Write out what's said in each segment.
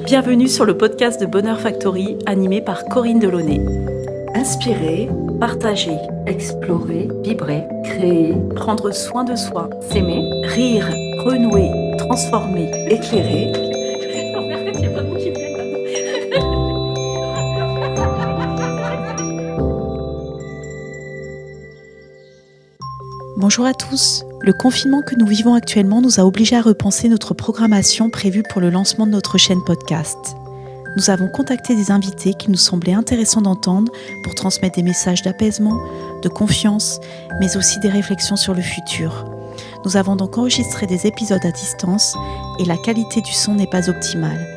Bienvenue sur le podcast de Bonheur Factory, animé par Corinne Delaunay. Inspirer, Partager, explorer, vibrer, créer, prendre soin de soi, s'aimer, rire, renouer, transformer. éclairer. Bonjour à tous. Le confinement que nous vivons actuellement nous a obligés à repenser notre programmation prévue pour le lancement de notre chaîne podcast. Nous avons contacté des invités qu'il nous semblait intéressant d'entendre pour transmettre des messages d'apaisement, de confiance, mais aussi des réflexions sur le futur. Nous avons donc enregistré des épisodes à distance et la qualité du son n'est pas optimale.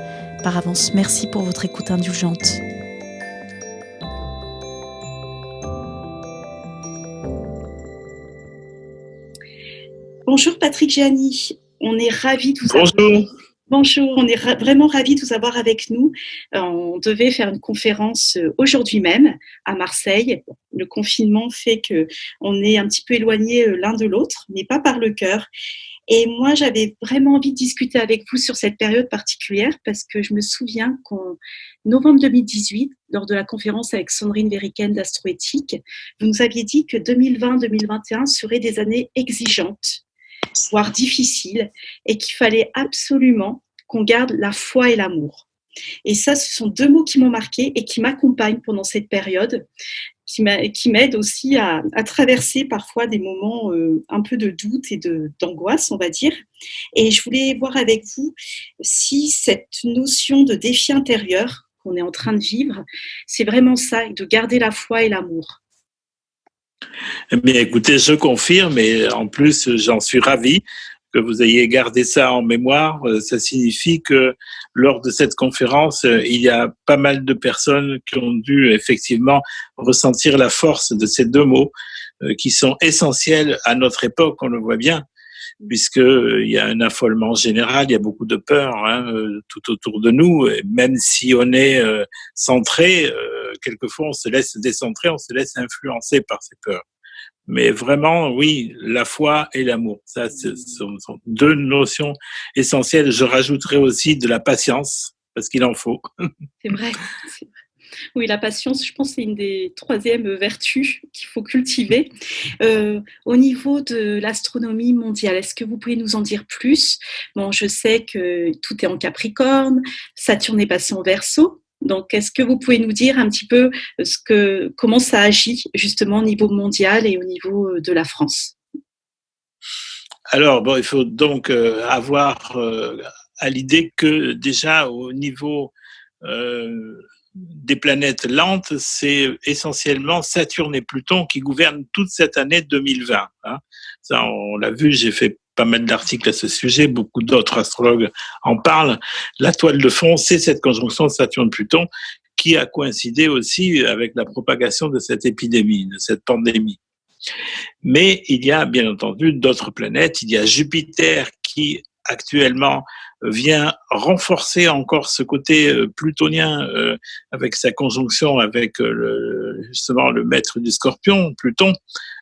Par avance, merci pour votre écoute indulgente. Bonjour Patrick Gianni, on est ravis de vous avoir. Bonjour, on est vraiment ravis de vous avoir avec nous. On devait faire une conférence aujourd'hui même à Marseille. Le confinement fait qu'on est un petit peu éloignés l'un de l'autre, mais pas par le cœur. Et moi, j'avais vraiment envie de discuter avec vous sur cette période particulière parce que je me souviens qu'en novembre 2018, lors de la conférence avec Sandrine Veriken d'Astroéthique, vous nous aviez dit que 2020-2021 seraient des années exigeantes, voire difficiles, et qu'il fallait absolument qu'on garde la foi et l'amour. Et ça, ce sont deux mots qui m'ont marqué et qui m'accompagnent pendant cette période, qui m'aident aussi à traverser parfois des moments un peu de doute et d'angoisse, on va dire. Et je voulais voir avec vous si cette notion de défi intérieur qu'on est en train de vivre, c'est vraiment ça, de garder la foi et l'amour. Eh bien, écoutez, je confirme et en plus, j'en suis ravi que vous ayez gardé ça en mémoire. Ça signifie que lors de cette conférence, il y a pas mal de personnes qui ont dû effectivement ressentir la force de ces deux mots qui sont essentiels à notre époque, on le voit bien, puisqu'il y a un affolement général, il y a beaucoup de peur tout autour de nous, et même si on est centré, quelquefois on se laisse décentrer, on se laisse influencer par ces peurs. Mais vraiment, oui, la foi et l'amour, ça ce sont deux notions essentielles. Je rajouterai aussi de la patience, parce qu'il en faut. C'est vrai. Oui, la patience, je pense, c'est une des troisièmes vertus qu'il faut cultiver. Au niveau de l'astronomie mondiale, est-ce que vous pouvez nous en dire plus ? Bon, je sais que tout est en Capricorne, Saturne est passé en Verseau. Donc, est-ce que vous pouvez nous dire un petit peu comment ça agit justement au niveau mondial et au niveau de la France ? Alors, il faut donc avoir à l'idée que déjà au niveau des planètes lentes, c'est essentiellement Saturne et Pluton qui gouvernent toute cette année 2020. Ça, on l'a vu, j'ai fait pas mal d'articles à ce sujet, beaucoup d'autres astrologues en parlent. La toile de fond, c'est cette conjonction de Saturne-Pluton qui a coïncidé aussi avec la propagation de cette épidémie, de cette pandémie. Mais il y a bien entendu d'autres planètes. Il y a Jupiter qui actuellement vient renforcer encore ce côté plutonien avec sa conjonction avec justement le maître du Scorpion, Pluton,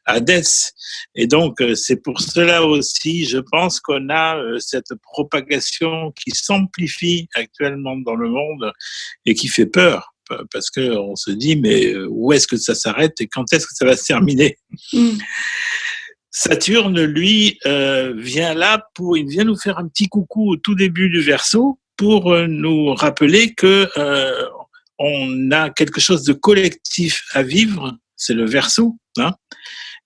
Hadès. Et donc c'est pour cela aussi, je pense qu'on a cette propagation qui s'amplifie actuellement dans le monde et qui fait peur. Parce qu'on se dit, mais où est-ce que ça s'arrête et quand est-ce que ça va se terminer ? Saturne, lui, vient nous faire un petit coucou au tout début du Verseau pour nous rappeler que on a quelque chose de collectif à vivre, c'est le Verseau,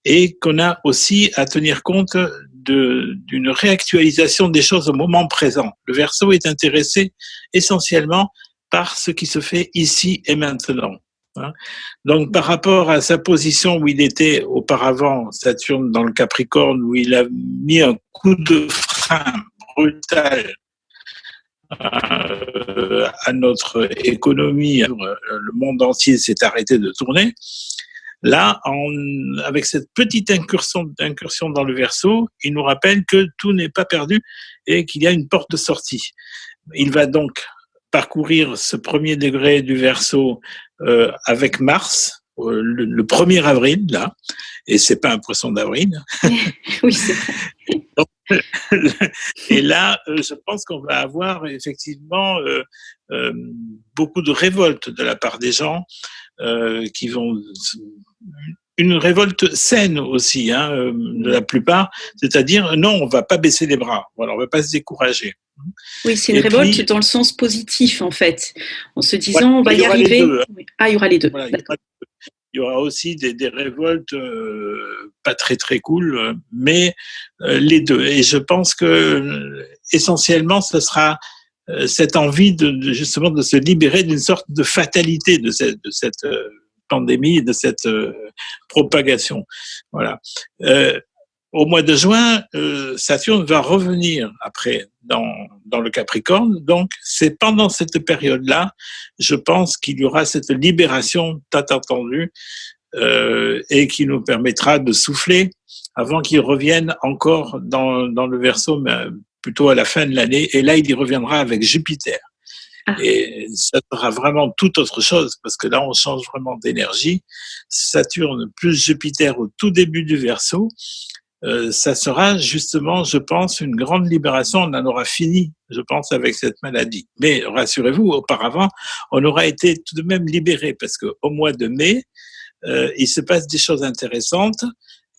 et qu'on a aussi à tenir compte d'une réactualisation des choses au moment présent. Le Verseau est intéressé essentiellement par ce qui se fait ici et maintenant. Donc, par rapport à sa position où il était auparavant, Saturne dans le Capricorne, où il a mis un coup de frein brutal à notre économie, le monde entier s'est arrêté de tourner. Là, avec cette petite incursion dans le Verseau, il nous rappelle que tout n'est pas perdu et qu'il y a une porte de sortie. Il va donc parcourir ce premier degré du Verseau avec Mars le 1er avril, là, et c'est pas un poisson d'avril. Oui, c'est vrai. Donc, Et là, je pense qu'on va avoir effectivement beaucoup de révoltes de la part des gens qui vont... Une révolte saine aussi, de la plupart, c'est-à-dire non, on va pas baisser les bras, voilà, on va pas se décourager. Oui, c'est une révolte dans le sens positif en fait, en se disant voilà, on va y arriver. Deux, hein. Ah, il y aura les deux. Voilà, il y aura aussi des révoltes pas très très cool, mais les deux. Et je pense que essentiellement, ce sera cette envie justement de se libérer d'une sorte de fatalité de cette pandémie, de cette propagation. Voilà. Au mois de juin, Saturne va revenir après dans le Capricorne. Donc, c'est pendant cette période-là, je pense qu'il y aura cette libération tant attendue et qui nous permettra de souffler avant qu'il revienne encore dans le Verseau, mais plutôt à la fin de l'année. Et là, il y reviendra avec Jupiter. Ah. Et ça sera vraiment tout autre chose parce que là, on change vraiment d'énergie. Saturne plus Jupiter au tout début du Verseau. Ça sera justement, je pense, une grande libération. On en aura fini, je pense, avec cette maladie. Mais rassurez-vous, auparavant, on aura été tout de même libéré parce qu'au mois de mai, il se passe des choses intéressantes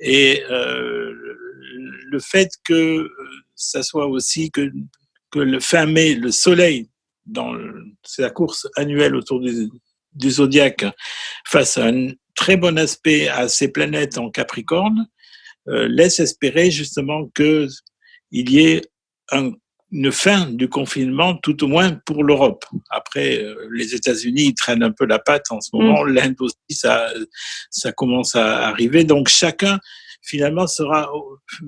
et le fait que ça soit aussi que le fin mai, le Soleil, c'est la course annuelle autour du zodiaque, fasse un très bon aspect à ces planètes en Capricorne, laisse espérer justement qu'il y ait une fin du confinement, tout au moins pour l'Europe. Après, les États-Unis ils traînent un peu la patte en ce moment, l'Inde aussi, ça commence à arriver. Donc chacun, finalement, sera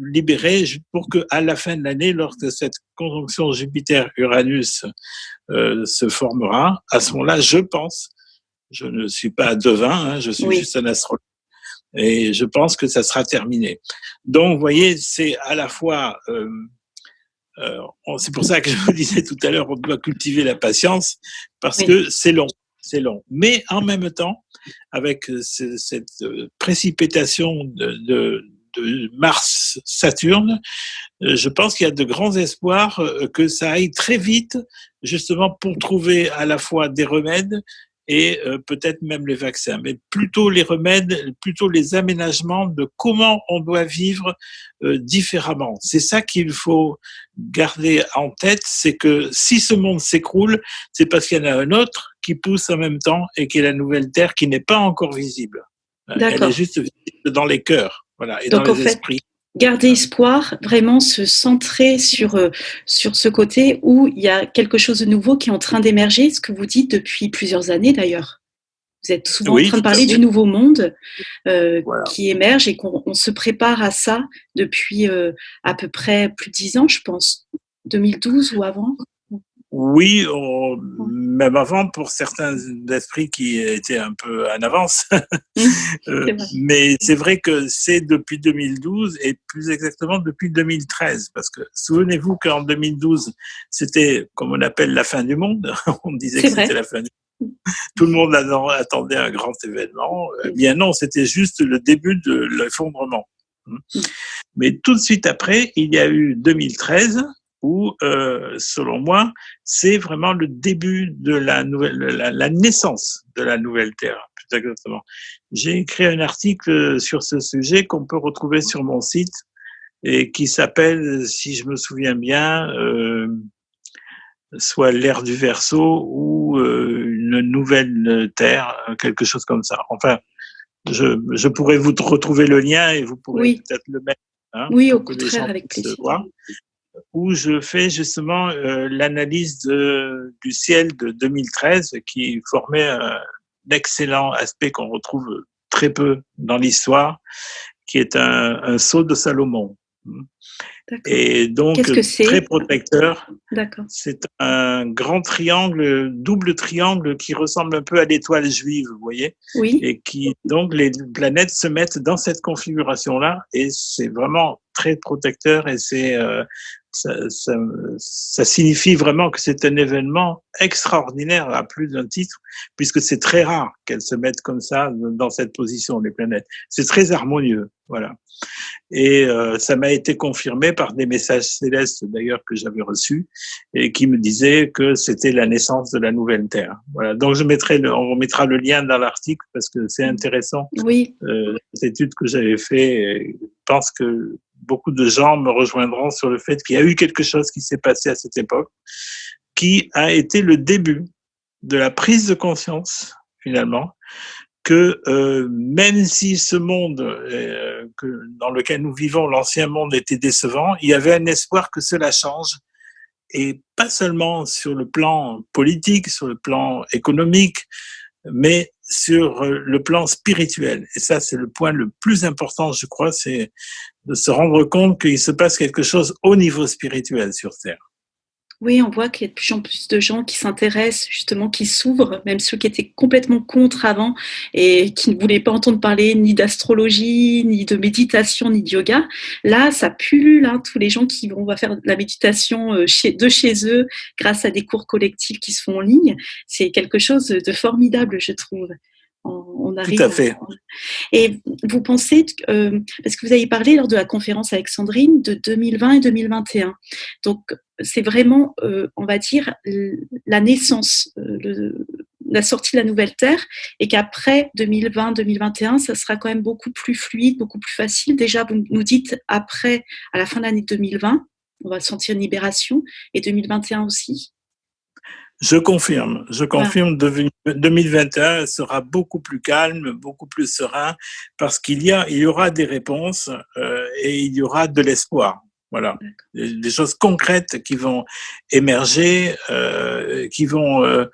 libéré pour qu'à la fin de l'année, lorsque cette conjonction Jupiter-Uranus se formera, à ce moment-là, je pense, je ne suis pas devin, je suis juste un astrologue, et je pense que ça sera terminé. Donc, vous voyez, c'est à la fois... c'est pour ça que je vous disais tout à l'heure, on doit cultiver la patience, parce que c'est long. C'est long. Mais en même temps, avec cette précipitation de Mars-Saturne, je pense qu'il y a de grands espoirs que ça aille très vite, justement pour trouver à la fois des remèdes et peut-être même les vaccins, mais plutôt les remèdes, plutôt les aménagements de comment on doit vivre différemment. C'est ça qu'il faut garder en tête, c'est que si ce monde s'écroule, c'est parce qu'il y en a un autre qui pousse en même temps et qui est la nouvelle Terre qui n'est pas encore visible. Elle est juste visible dans les cœurs, voilà, et donc, dans les esprits. Garder espoir, vraiment se centrer sur ce côté où il y a quelque chose de nouveau qui est en train d'émerger, ce que vous dites depuis plusieurs années d'ailleurs. Vous êtes souvent en train de parler du nouveau monde qui émerge et qu'on se prépare à ça depuis à peu près plus de 10 ans, je pense, 2012 ou avant. Oui, même avant pour certains esprits qui étaient un peu en avance. Mais c'est vrai que c'est depuis 2012 et plus exactement depuis 2013. Parce que souvenez-vous qu'en 2012, c'était comme on appelle la fin du monde. On disait que c'était la fin du monde. Tout le monde attendait un grand événement. Eh bien non, c'était juste le début de l'effondrement. Mais tout de suite après, il y a eu 2013 où, selon moi, c'est vraiment le début de la naissance de la nouvelle Terre, plus exactement. J'ai écrit un article sur ce sujet qu'on peut retrouver sur mon site et qui s'appelle, si je me souviens bien, soit l'ère du Verseau ou une nouvelle Terre, quelque chose comme ça. Enfin, je pourrais vous retrouver le lien et vous pourrez peut-être le mettre. Oui, au contraire, avec plaisir. Où je fais justement l'analyse du ciel de 2013 qui formait un excellent aspect qu'on retrouve très peu dans l'histoire, qui est un sceau de Salomon. Et donc, très protecteur. C'est un grand triangle, double triangle qui ressemble un peu à l'étoile juive, vous voyez. Oui. Et qui, donc, les planètes se mettent dans cette configuration-là et c'est vraiment très protecteur et c'est, ça signifie vraiment que c'est un événement extraordinaire à plus d'un titre, puisque c'est très rare qu'elles se mettent comme ça dans cette position, les planètes. C'est très harmonieux, voilà. Et ça m'a été confirmé par des messages célestes d'ailleurs que j'avais reçus et qui me disaient que c'était la naissance de la nouvelle Terre. Voilà. Donc on remettra le lien dans l'article parce que c'est intéressant. Oui. Cette étude que j'avais fait, je pense que beaucoup de gens me rejoindront sur le fait qu'il y a eu quelque chose qui s'est passé à cette époque, qui a été le début de la prise de conscience finalement que même si ce monde dans lequel nous vivons, l'ancien monde, était décevant, il y avait un espoir que cela change, et pas seulement sur le plan politique, sur le plan économique, mais sur le plan spirituel. Et ça, c'est le point le plus important, je crois, c'est de se rendre compte qu'il se passe quelque chose au niveau spirituel sur Terre. Oui, on voit qu'il y a de plus en plus de gens qui s'intéressent, justement, qui s'ouvrent, même ceux qui étaient complètement contre avant et qui ne voulaient pas entendre parler ni d'astrologie, ni de méditation, ni de yoga. Là, ça pullule, hein, tous les gens qui vont faire de la méditation de chez eux grâce à des cours collectifs qui se font en ligne. C'est quelque chose de formidable, je trouve. On arrive Tout à fait. Et vous pensez, parce que vous avez parlé lors de la conférence avec Sandrine de 2020 et 2021, donc c'est vraiment, on va dire, la naissance, la sortie de la nouvelle Terre, et qu'après 2020-2021, ça sera quand même beaucoup plus fluide, beaucoup plus facile. Déjà, vous nous dites, après, à la fin de l'année 2020, on va sentir une libération, et 2021 aussi. Je confirme. 2021 sera beaucoup plus calme, beaucoup plus serein, parce qu'il y aura des réponses et il y aura de l'espoir. Voilà, des choses concrètes qui vont émerger, qui vont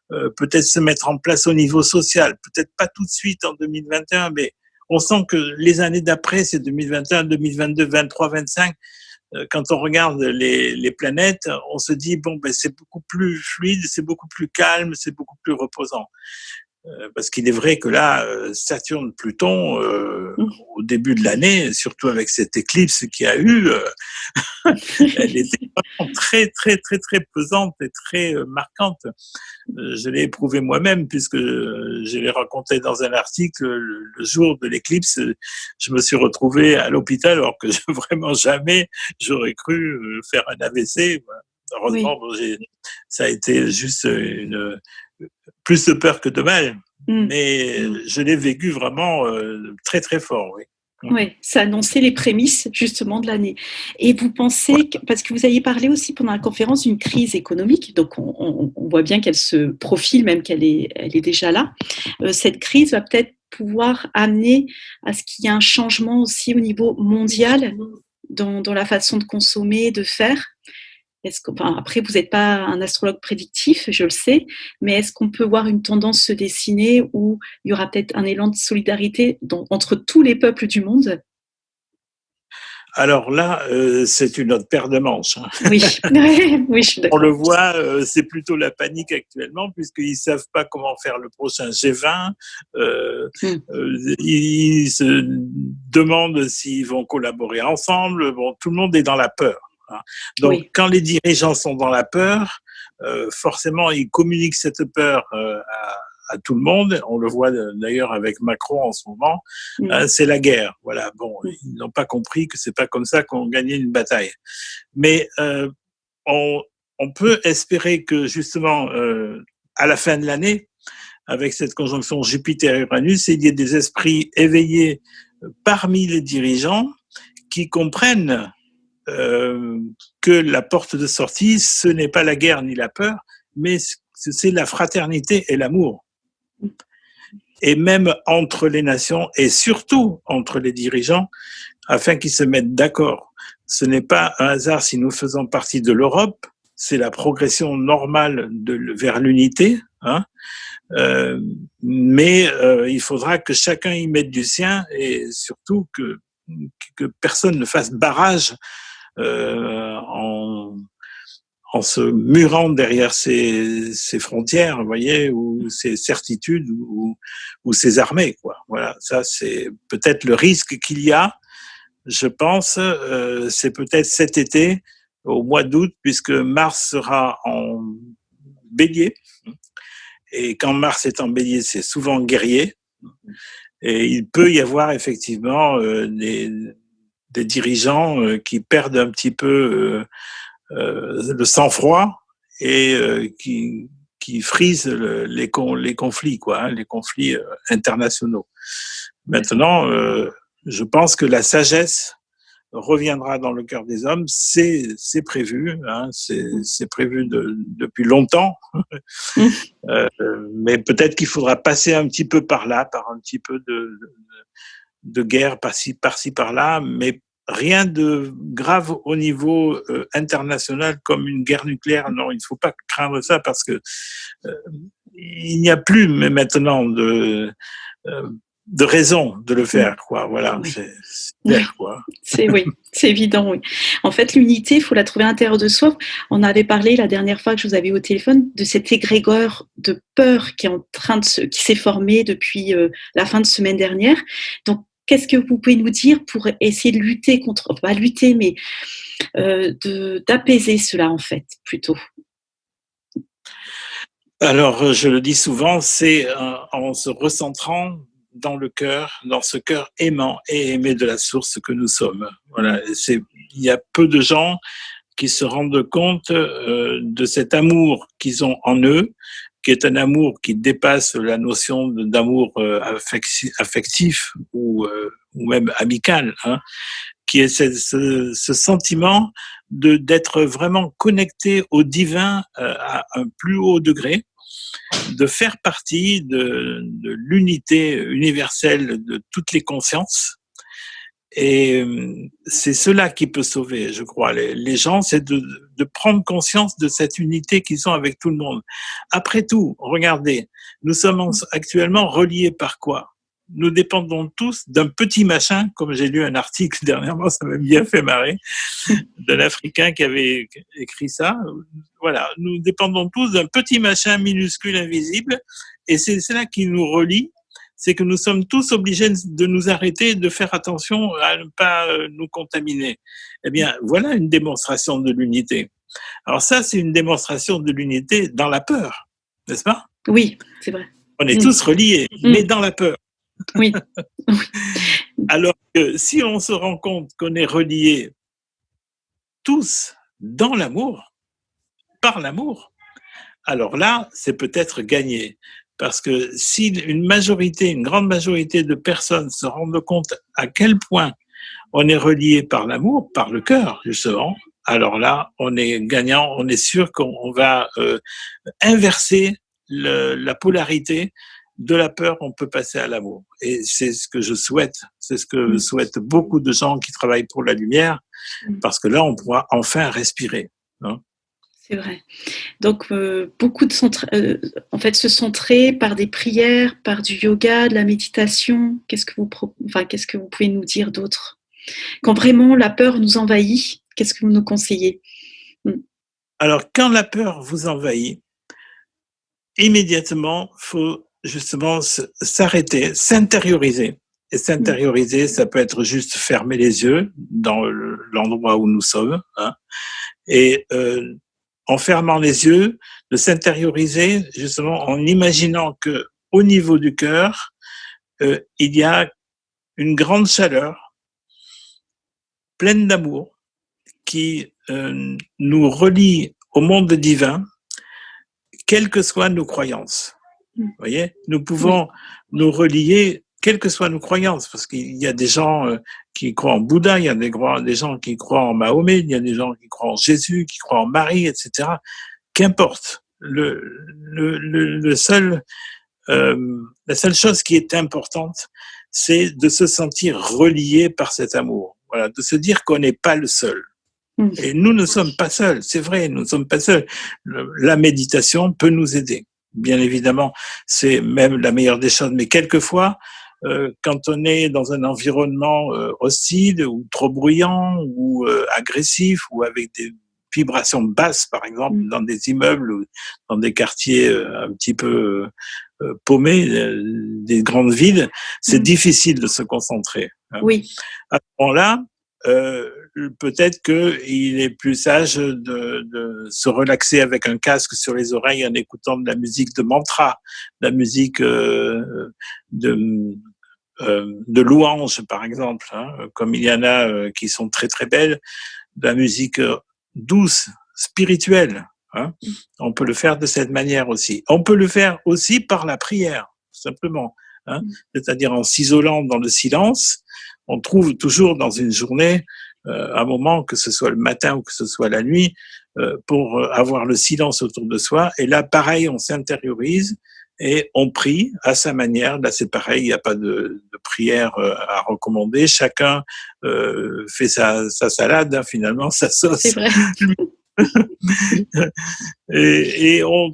peut-être se mettre en place au niveau social. Peut-être pas tout de suite en 2021, mais on sent que les années d'après, c'est 2021, 2022, 23, 25. Quand on regarde les planètes, on se dit bon, ben c'est beaucoup plus fluide, c'est beaucoup plus calme, c'est beaucoup plus reposant. Parce qu'il est vrai que là, Saturne, Pluton, au début de l'année, surtout avec cette éclipse qu'il y a eu, elle était vraiment très, très, très, très pesante et très marquante. Je l'ai éprouvé moi-même puisque je l'ai raconté dans un article le jour de l'éclipse. Je me suis retrouvé à l'hôpital alors que vraiment jamais j'aurais cru faire un AVC. Heureusement, oui. Ça a été juste plus de peur que de mal. Mais je l'ai vécu vraiment très, très fort, oui. Oui, ça annonçait les prémices justement de l'année. Et vous pensez, parce que vous aviez parlé aussi pendant la conférence d'une crise économique, donc on voit bien qu'elle se profile, même qu'elle est déjà là. Cette crise va peut-être pouvoir amener à ce qu'il y ait un changement aussi au niveau mondial dans la façon de consommer, de faire. Après, vous n'êtes pas un astrologue prédictif, je le sais, mais est-ce qu'on peut voir une tendance se dessiner où il y aura peut-être un élan de solidarité entre tous les peuples du monde ? Alors là, c'est une autre paire de manches. Oui, oui, je suis d'accord. On le voit, c'est plutôt la panique actuellement, puisqu'ils ne savent pas comment faire le prochain G20. Ils se demandent s'ils vont collaborer ensemble. Bon, tout le monde est dans la peur. Donc, oui. Quand les dirigeants sont dans la peur, forcément, ils communiquent cette peur à tout le monde. On le voit d'ailleurs avec Macron en ce moment. C'est la guerre. Voilà. Bon, ils n'ont pas compris que c'est pas comme ça qu'on gagnait une bataille. Mais on peut espérer que justement, à la fin de l'année, avec cette conjonction Jupiter-Uranus, il y ait des esprits éveillés parmi les dirigeants qui comprennent que la porte de sortie, ce n'est pas la guerre ni la peur, mais c'est la fraternité et l'amour. Et même entre les nations, et surtout entre les dirigeants, afin qu'ils se mettent d'accord. Ce n'est pas un hasard si nous faisons partie de l'Europe, c'est la progression normale vers l'unité, hein. Mais il faudra que chacun y mette du sien, et surtout que personne ne fasse barrage en se murant derrière ses frontières, vous voyez, ou ses certitudes, ou ses armées, quoi. Voilà, ça c'est peut-être le risque qu'il y a. Je pense, c'est peut-être cet été, au mois d'août, puisque Mars sera en Bélier. Et quand Mars est en Bélier, c'est souvent guerrier. Et il peut y avoir effectivement des dirigeants qui perdent un petit peu le sang-froid et qui frisent les conflits, quoi, hein, les conflits internationaux. Maintenant, je pense que la sagesse reviendra dans le cœur des hommes, c'est prévu, hein, c'est prévu depuis longtemps, mais peut-être qu'il faudra passer un petit peu par là, par un petit peu de guerre par-ci, par-là, mais rien de grave au niveau international comme une guerre nucléaire. Non, il ne faut pas craindre ça parce que il n'y a plus mais maintenant de raison de le faire, quoi. Voilà, oui. c'est clair, quoi. Oui, c'est évident, oui. En fait, l'unité, il faut la trouver à l'intérieur de soi. On avait parlé la dernière fois que je vous avais eu au téléphone de cet égrégore de peur qui est en train qui s'est formé depuis la fin de semaine dernière. Donc, qu'est-ce que vous pouvez nous dire pour essayer de lutter contre, pas lutter, mais d'apaiser cela, en fait, plutôt? Alors, je le dis souvent, c'est en se recentrant dans le cœur, dans ce cœur aimant et aimé de la source que nous sommes. Voilà, il y a peu de gens qui se rendent compte de cet amour qu'ils ont en eux, qui est un amour qui dépasse la notion d'amour affectif ou même amical, hein, qui est ce sentiment d'être vraiment connecté au divin à un plus haut degré, de faire partie de l'unité universelle de toutes les consciences. Et c'est cela qui peut sauver, je crois, les gens, c'est de prendre conscience de cette unité qu'ils ont avec tout le monde. Après tout, regardez, nous sommes actuellement reliés par quoi? Nous dépendons tous d'un petit machin, comme j'ai lu un article dernièrement, ça m'a bien fait marrer, d'un Africain qui avait écrit ça. Voilà, nous dépendons tous d'un petit machin minuscule, invisible, et c'est cela qui nous relie. C'est que nous sommes tous obligés de nous arrêter et de faire attention à ne pas nous contaminer. Eh bien, voilà une démonstration de l'unité. Alors ça, c'est une démonstration de l'unité dans la peur, n'est-ce pas? Oui, c'est vrai. On est tous reliés, mais dans la peur. Oui. Alors que si on se rend compte qu'on est reliés tous dans l'amour, par l'amour, alors là, c'est peut-être gagné. Parce que si une grande majorité de personnes se rendent compte à quel point on est relié par l'amour, par le cœur, justement, alors là, on est gagnant, on est sûr qu'on va inverser la polarité de la peur, on peut passer à l'amour. Et c'est ce que je souhaite, c'est ce que souhaitent beaucoup de gens qui travaillent pour la lumière, parce que là, on pourra enfin respirer. Hein. C'est vrai. Donc, beaucoup en fait, se centrer par des prières, par du yoga, de la méditation. Qu'est-ce que vous pouvez nous dire d'autre? Quand vraiment la peur nous envahit, qu'est-ce que vous nous conseillez? Alors, quand la peur vous envahit, immédiatement, faut justement s'arrêter, s'intérioriser. Et s'intérioriser, ça peut être juste fermer les yeux dans l'endroit où nous sommes, hein, et en fermant les yeux, de s'intérioriser justement en imaginant que au niveau du cœur, il y a une grande chaleur, pleine d'amour, qui nous relie au monde divin, quelles que soient nos croyances. Vous voyez, nous pouvons nous relier, quelles que soient nos croyances, parce qu'il y a des gens qui croient en Bouddha, il y a des gens qui croient en Mahomet, il y a des gens qui croient en Jésus, qui croient en Marie, etc. Qu'importe. La seule chose qui est importante, c'est de se sentir relié par cet amour. Voilà, de se dire qu'on n'est pas le seul. Et nous ne sommes pas seuls, c'est vrai, nous ne sommes pas seuls. La méditation peut nous aider. Bien évidemment, c'est même la meilleure des choses. Mais quelquefois, quand on est dans un environnement hostile ou trop bruyant ou agressif ou avec des vibrations basses, par exemple, dans des immeubles ou dans des quartiers un petit peu paumés, des grandes villes, c'est difficile de se concentrer. Hein. Oui. À ce moment-là, peut-être qu'il est plus sage de se relaxer avec un casque sur les oreilles en écoutant de la musique de mantra, de la musique de louanges, par exemple, hein, comme il y en a qui sont très très belles, de la musique douce, spirituelle. Hein. On peut le faire de cette manière aussi. On peut le faire aussi par la prière, tout simplement. Hein. C'est-à-dire en s'isolant dans le silence, on trouve toujours dans une journée un moment, que ce soit le matin ou que ce soit la nuit, pour avoir le silence autour de soi. Et là, pareil, on s'intériorise et on prie à sa manière. Là, c'est pareil, il n'y a pas de prière à recommander. Chacun fait sa salade, hein, finalement, sa sauce. C'est vrai. Et on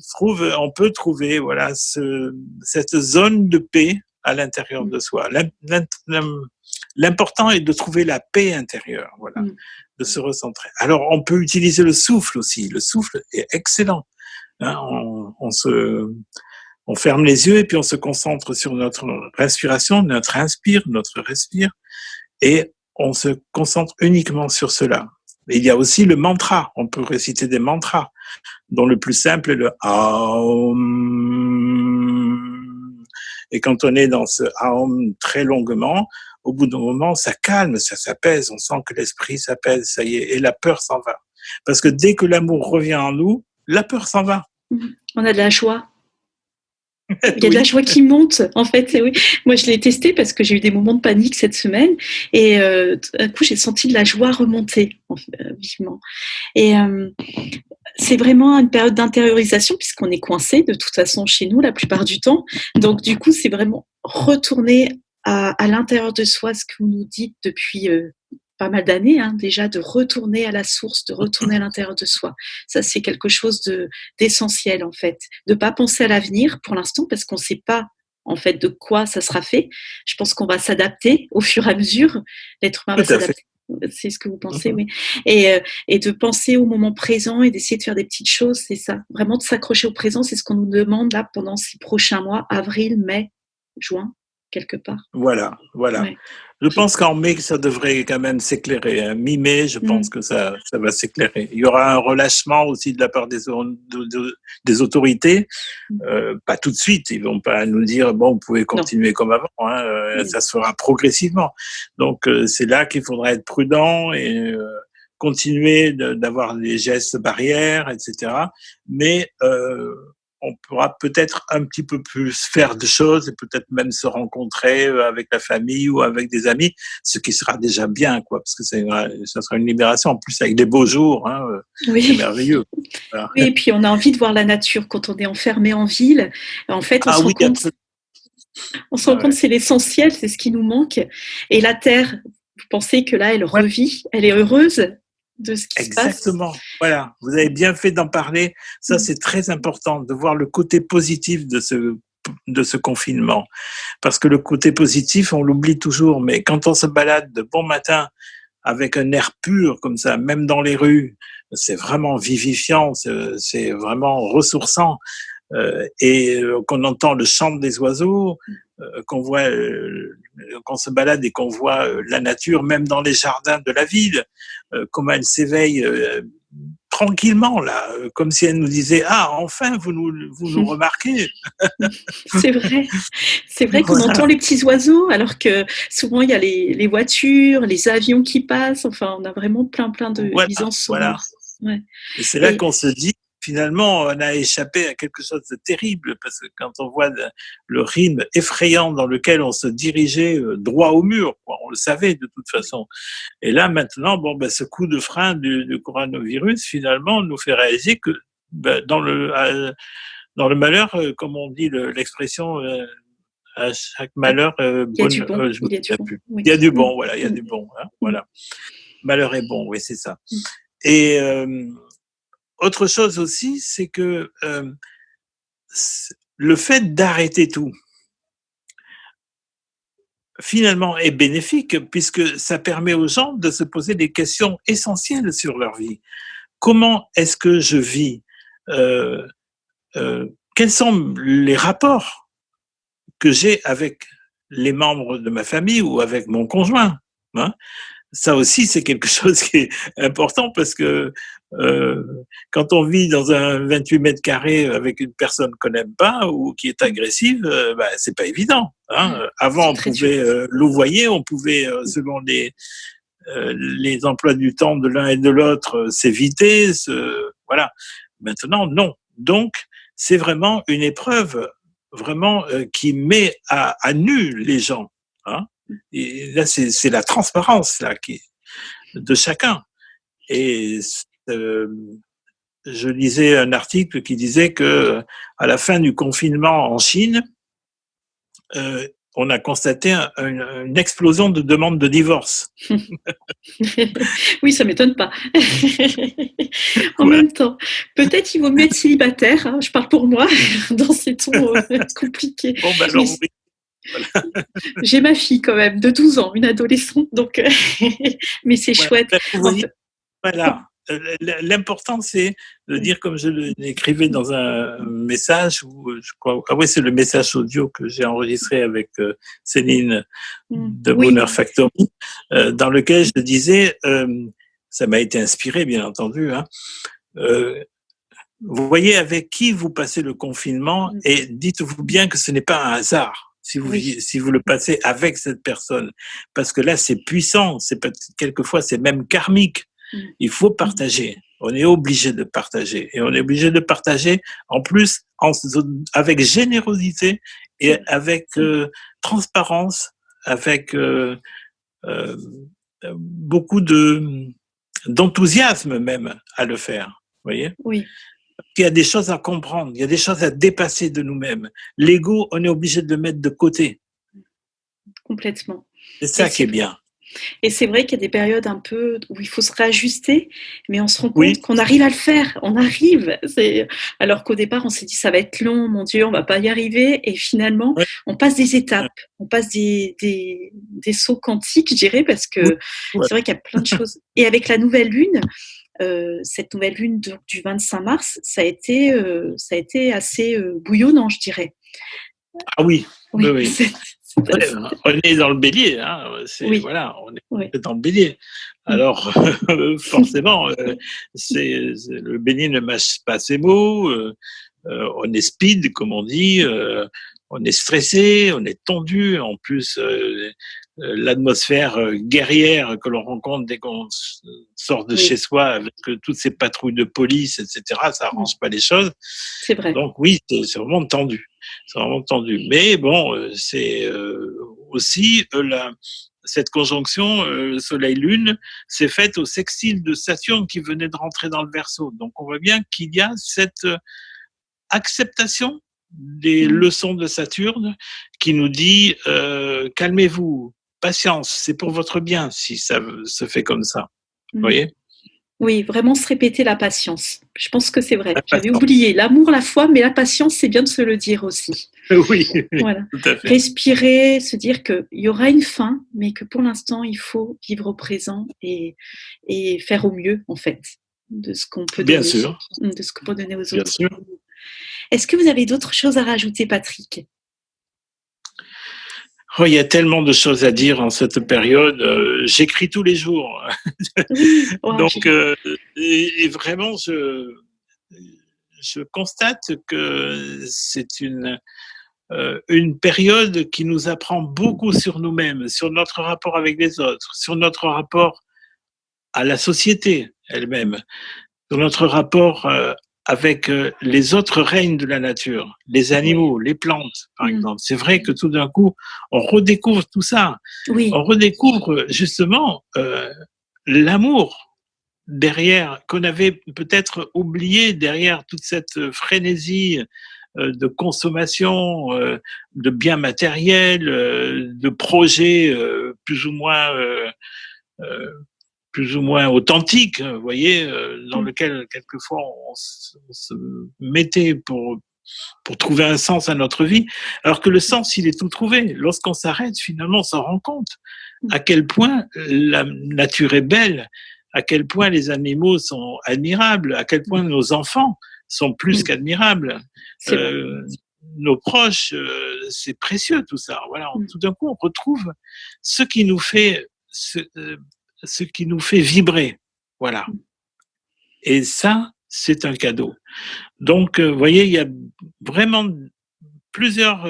peut trouver, voilà, cette zone de paix à l'intérieur de soi. L'important est de trouver la paix intérieure, voilà, de se recentrer. Alors, on peut utiliser le souffle aussi. Le souffle est excellent. Hein, on ferme les yeux et puis on se concentre sur notre respiration, notre inspire, notre respire, et on se concentre uniquement sur cela. Et il y a aussi le mantra. On peut réciter des mantras, dont le plus simple est le Aum. Et quand on est dans ce Aum très longuement, au bout d'un moment, ça calme, ça s'apaise. On sent que l'esprit s'apaise, ça y est, et la peur s'en va. Parce que dès que l'amour revient en nous, la peur s'en va. On a de la joie. Il y a de la joie qui monte, en fait. Oui. Moi, je l'ai testé parce que j'ai eu des moments de panique cette semaine. Et d'un coup, j'ai senti de la joie remonter, vivement. Et c'est vraiment une période d'intériorisation puisqu'on est coincé de toute façon chez nous la plupart du temps. Donc, du coup, c'est vraiment retourner à l'intérieur de soi, ce que vous nous dites depuis pas mal d'années, hein, déjà, de retourner à la source, de retourner à l'intérieur de soi. Ça, c'est quelque chose d'essentiel, en fait. De ne pas penser à l'avenir pour l'instant, parce qu'on ne sait pas, en fait, de quoi ça sera fait. Je pense qu'on va s'adapter au fur et à mesure. L'être humain va s'adapter. C'est ce que vous pensez, oui. Et de penser au moment présent et d'essayer de faire des petites choses, c'est ça. Vraiment de s'accrocher au présent, c'est ce qu'on nous demande là pendant ces prochains mois, avril, mai, juin, quelque part. Voilà. Ouais. Je pense qu'en mai, ça devrait quand même s'éclairer. Hein. Mi-mai, je pense que ça va s'éclairer. Il y aura un relâchement aussi de la part des autorités. Pas tout de suite. Ils vont pas nous dire, bon, vous pouvez continuer comme avant. Hein. Ça se fera progressivement. Donc, c'est là qu'il faudra être prudent et continuer d'avoir des gestes barrières, etc. Mais on pourra peut-être un petit peu plus faire de choses et peut-être même se rencontrer avec la famille ou avec des amis, ce qui sera déjà bien, quoi, parce que ça sera une libération. En plus, avec des beaux jours, hein, c'est merveilleux. Voilà. Oui, et puis on a envie de voir la nature quand on est enfermé en ville. En fait, on se rend compte que c'est l'essentiel, c'est ce qui nous manque. Et la terre, vous pensez que là, elle revit, elle est heureuse de ce qui se passe. Exactement. Voilà. Vous avez bien fait d'en parler. Ça, c'est très important de voir le côté positif de ce confinement. Parce que le côté positif, on l'oublie toujours. Mais quand on se balade de bon matin avec un air pur comme ça, même dans les rues, c'est vraiment vivifiant, c'est vraiment ressourçant. Et qu'on entend le chant des oiseaux, qu'on voit, qu'on se balade et qu'on voit la nature, même dans les jardins de la ville, comment elle s'éveille tranquillement là, comme si elle nous disait enfin vous nous remarquez. C'est vrai qu'on entend les petits oiseaux, alors que souvent il y a les voitures, les avions qui passent. Enfin, on a vraiment plein de nuisances sonores. Ouais. Et c'est là qu'on se dit, finalement, on a échappé à quelque chose de terrible, parce que quand on voit le rythme effrayant dans lequel on se dirigeait droit au mur, quoi, on le savait de toute façon. Et là, maintenant, ce coup de frein du coronavirus, finalement, nous fait réaliser que dans le malheur, comme on dit l'expression, à chaque malheur, il y a du bon. Il y a du bon, voilà, il y a du bon. Hein, voilà. Malheur est bon, oui, c'est ça. Et autre chose aussi, c'est que le fait d'arrêter tout, finalement, est bénéfique, puisque ça permet aux gens de se poser des questions essentielles sur leur vie. Comment est-ce que je vis ? Quels sont les rapports que j'ai avec les membres de ma famille ou avec mon conjoint, hein ? ça aussi, c'est quelque chose qui est important parce que quand on vit dans un 28 mètres carrés avec une personne qu'on n'aime pas ou qui est agressive, c'est pas évident. Hein. Avant, on pouvait louvoyer, on pouvait, selon les emplois du temps de l'un et de l'autre, s'éviter. Voilà. Maintenant, non. Donc, c'est vraiment une épreuve vraiment qui met à nu les gens. Hein. Et là, c'est la transparence là de chacun. Et je lisais un article qui disait que à la fin du confinement en Chine, on a constaté une explosion de demandes de divorce. Oui, ça m'étonne pas. En même temps, peut-être il vaut mieux être célibataire, hein, je parle pour moi, dans ces tons compliqués. Bon, alors, oui. Voilà. J'ai ma fille quand même, de 12 ans, une adolescente, donc mais c'est chouette. Voilà. L'important, c'est de dire, comme je l'écrivais dans un message, je crois, c'est le message audio que j'ai enregistré avec Céline de Bonheur Factory, dans lequel je disais, ça m'a été inspiré, bien entendu, hein, vous voyez avec qui vous passez le confinement et dites-vous bien que ce n'est pas un hasard. Si vous le passez avec cette personne, parce que là, c'est puissant, quelquefois, c'est même karmique. Il faut partager. On est obligé de partager. Et on est obligé de partager, en plus, avec générosité et avec transparence, avec beaucoup d'enthousiasme même à le faire. Vous voyez ? Oui. Il y a des choses à comprendre, il y a des choses à dépasser de nous-mêmes. L'ego, on est obligé de le mettre de côté. Complètement. C'est ça qui est bien. Et c'est vrai qu'il y a des périodes un peu où il faut se réajuster, mais on se rend compte qu'on arrive à le faire, on arrive. Alors qu'au départ, on s'est dit ça va être long, mon Dieu, on va pas y arriver. Et finalement, on passe des étapes, on passe des sauts quantiques, je dirais, parce que c'est vrai qu'il y a plein de choses. Et avec la nouvelle lune, cette nouvelle lune du 25 mars, ça a été assez bouillonnant, je dirais. Ah oui, oui. On est dans le bélier, hein. Voilà, on est dans le bélier. Alors, forcément, le bélier ne mâche pas ses mots, on est speed, comme on dit, on est stressé, on est tendu. En plus, l'atmosphère guerrière que l'on rencontre dès qu'on sort de chez soi avec toutes ces patrouilles de police, etc., ça arrange pas les choses. C'est vrai. Donc oui, c'est vraiment tendu. C'est vraiment tendu. Mais bon, c'est aussi cette conjonction Soleil-Lune s'est faite au sextile de Saturne qui venait de rentrer dans le Verseau. Donc on voit bien qu'il y a cette acceptation des leçons de Saturne qui nous dit calmez-vous, patience, c'est pour votre bien si ça se fait comme ça. Vous voyez ? Oui, vraiment se répéter la patience. Je pense que c'est vrai. J'avais oublié l'amour, la foi, mais la patience, c'est bien de se le dire aussi. Oui, voilà. Tout à fait. Respirer, se dire qu'il y aura une fin, mais que pour l'instant, il faut vivre au présent et faire au mieux, en fait, de ce qu'on peut donner. Bien sûr. De ce qu'on peut donner aux autres. Bien sûr. Est-ce que vous avez d'autres choses à rajouter, Patrick ? Oh, il y a tellement de choses à dire en cette période. J'écris tous les jours. Donc, et vraiment, je constate que c'est une période qui nous apprend beaucoup sur nous-mêmes, sur notre rapport avec les autres, sur notre rapport à la société elle-même, sur notre rapport avec les autres règnes de la nature, les animaux, les plantes, par exemple. C'est vrai que tout d'un coup, on redécouvre tout ça. Oui. On redécouvre justement l'amour derrière, qu'on avait peut-être oublié derrière toute cette frénésie de consommation, de biens matériels, de projets plus ou moins authentique, vous voyez, dans lequel quelquefois on se mettait pour trouver un sens à notre vie, alors que le sens, il est tout trouvé. Lorsqu'on s'arrête, finalement, on s'en rend compte à quel point la nature est belle, à quel point les animaux sont admirables, à quel point nos enfants sont plus qu'admirables. Nos proches, c'est précieux tout ça. Voilà, tout d'un coup, on retrouve ce qui nous fait ce qui nous fait vibrer. Voilà. Et ça, c'est un cadeau. Donc, vous voyez, il y a vraiment plusieurs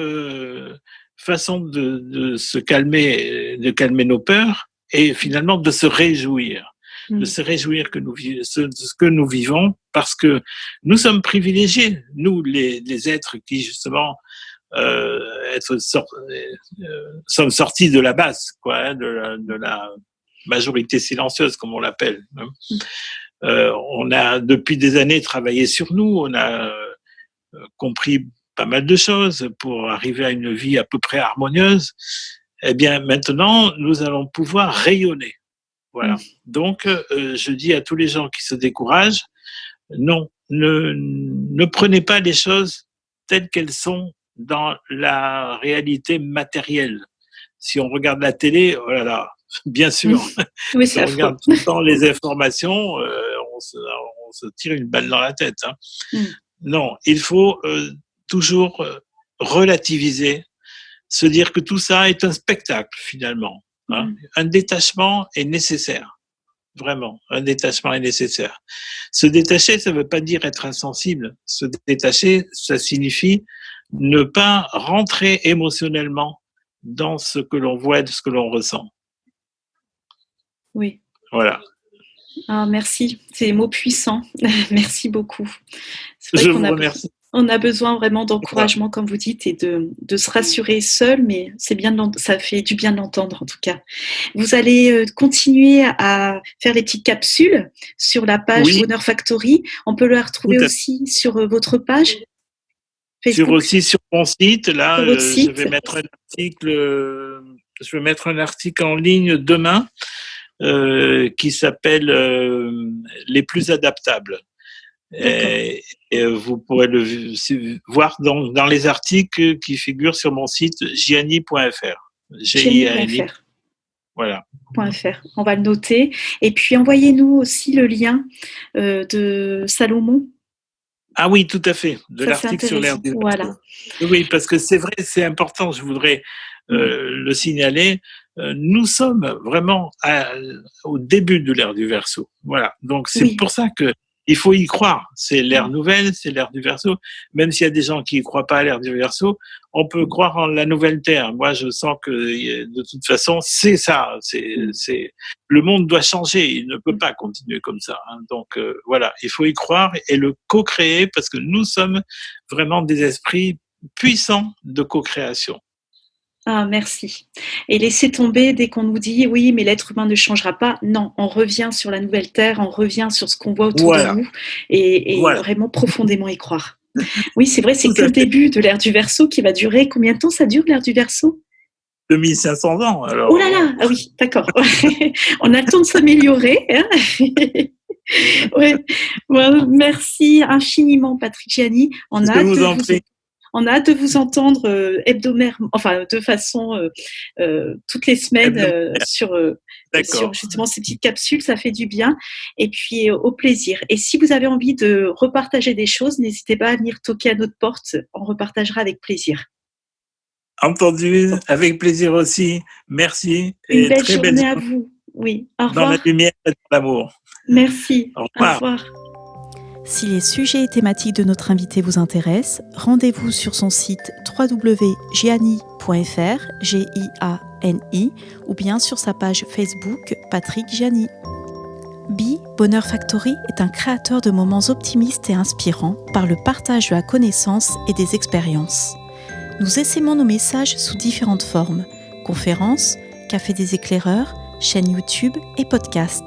façons de se calmer, de calmer nos peurs et finalement de se réjouir. De se réjouir de ce que nous vivons, parce que nous sommes privilégiés, nous, les êtres qui, justement, sommes sortis de la base, quoi, de la majorité silencieuse, comme on l'appelle. On a, depuis des années, travaillé sur nous, on a compris pas mal de choses pour arriver à une vie à peu près harmonieuse. Eh bien, maintenant, nous allons pouvoir rayonner. Voilà. Donc, je dis à tous les gens qui se découragent, non, ne prenez pas les choses telles qu'elles sont dans la réalité matérielle. Si on regarde la télé, oh là là, bien sûr, oui, si on regarde tout le temps les informations, on se tire une balle dans la tête. Hein. Non, il faut toujours relativiser, se dire que tout ça est un spectacle finalement. Hein. Un détachement est nécessaire, vraiment, un détachement est nécessaire. Se détacher, ça ne veut pas dire être insensible. Se détacher, ça signifie ne pas rentrer émotionnellement dans ce que l'on voit et de ce que l'on ressent. Oui. Voilà. Ah, merci, c'est des mots puissants. Merci beaucoup. Je vous remercie. On a besoin vraiment d'encouragement, comme vous dites, et de se rassurer seul, mais c'est bien, ça fait du bien de l'entendre en tout cas. Vous allez continuer à faire les petites capsules sur la page Bonheur Factory. On peut le retrouver aussi sur votre page Facebook. Aussi sur mon site. Là, je vais mettre un article en ligne demain qui s'appelle Les plus adaptables. Et vous pourrez le voir dans les articles qui figurent sur mon site gianni.fr. Gianni.fr. Voilà. .fr. On va le noter. Et puis envoyez-nous aussi le lien de Salomon. Ah oui, tout à fait. De l'article sur l'ère du verso. Voilà. Oui, parce que c'est vrai, c'est important. Je voudrais le signaler. Nous sommes vraiment au début de l'ère du verso. Voilà. Donc c'est pour ça que il faut y croire. C'est l'ère nouvelle, c'est l'ère du Verseau. Même s'il y a des gens qui ne croient pas à l'ère du Verseau, on peut croire en la nouvelle Terre. Moi, je sens que de toute façon, c'est ça. Le monde doit changer. Il ne peut pas continuer comme ça. Hein. Donc voilà, il faut y croire et le co-créer parce que nous sommes vraiment des esprits puissants de co-création. Ah, merci. Et laissez tomber dès qu'on nous dit oui, mais l'être humain ne changera pas. Non, on revient sur la nouvelle Terre, on revient sur ce qu'on voit autour de nous et vraiment profondément y croire. Oui, c'est vrai, c'est que le début de l'ère du Verseau qui va durer. Combien de temps ça dure l'ère du Verseau ? 2500 ans. Alors... Oh là là, ah oui, d'accord. On a le temps de s'améliorer. Hein. Merci infiniment, Patrick Gianni. On a hâte de vous entendre hebdomadaire, enfin de façon toutes les semaines sur justement ces petites capsules, ça fait du bien. Et puis au plaisir. Et si vous avez envie de repartager des choses, n'hésitez pas à venir toquer à notre porte. On repartagera avec plaisir. Entendu, avec plaisir aussi. Merci. Une belle journée à vous. Oui, au revoir. Dans la lumière et dans l'amour. Merci. Au revoir. Au revoir. Si les sujets et thématiques de notre invité vous intéressent, rendez-vous sur son site www.gianni.fr, G-I-A-N-I, ou bien sur sa page Facebook Patrick Gianni. Bonheur Factory est un créateur de moments optimistes et inspirants par le partage de la connaissance et des expériences. Nous essaimons nos messages sous différentes formes, conférences, café des éclaireurs, chaîne YouTube et podcast.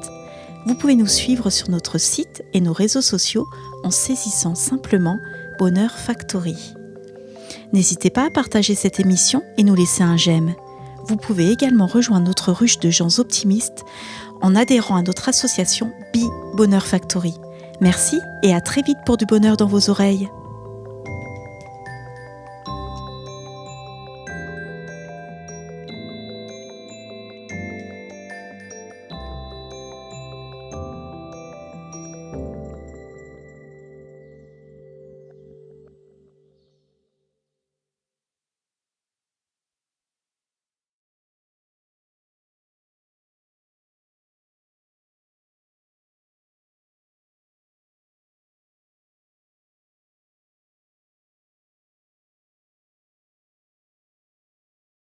Vous pouvez nous suivre sur notre site et nos réseaux sociaux en saisissant simplement Bonheur Factory. N'hésitez pas à partager cette émission et nous laisser un j'aime. Vous pouvez également rejoindre notre ruche de gens optimistes en adhérant à notre association Bonheur Factory. Merci et à très vite pour du bonheur dans vos oreilles.